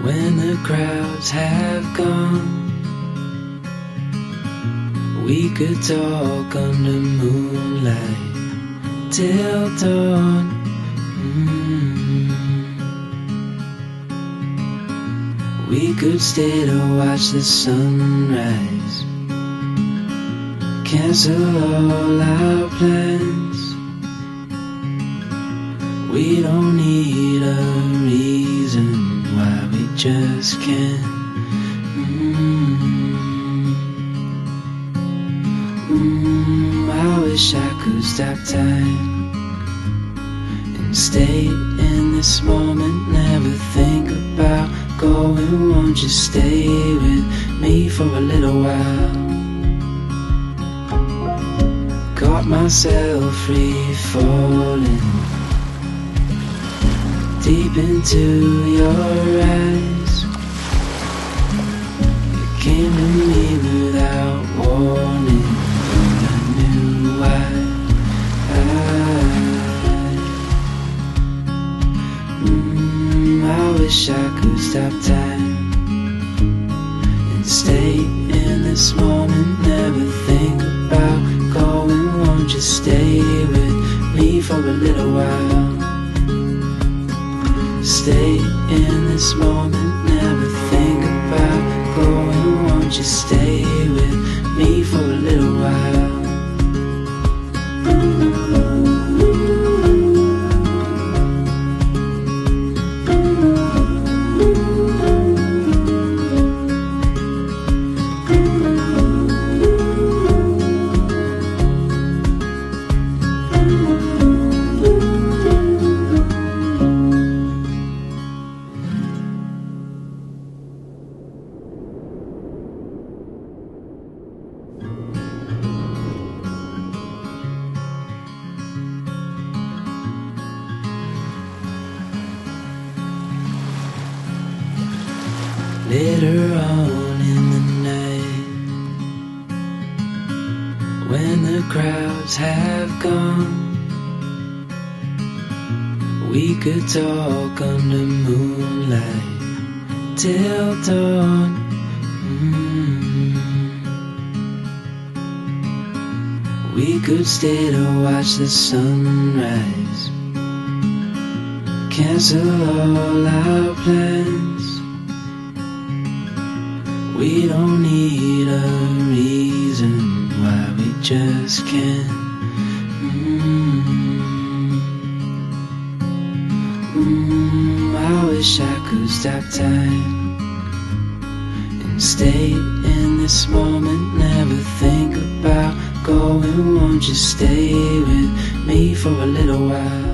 When the crowds have gone, we could talk under moonlight till dawn. We could stay to watch the sunrise, cancel all our plans. We don't need a reason why we just can't. I wish I could stop time and stay in this moment, never think about going. Won't you stay with me for a little while? Caught myself free falling deep into your eyes. You came to me without warning, but I knew why. I wish I could stop time and stay in this moment, never think about going. Won't you stay with me for a little while? Stay in this moment, never think about going. Won't you stay with me for a little while? Later on in the night, when the crowds have gone, we could talk under moonlight till dawn. We could stay to watch the sunrise, cancel all our plans. We don't need a reason why we just can't. I wish I could stop time and stay in this moment, never think about going. Won't you stay with me for a little while?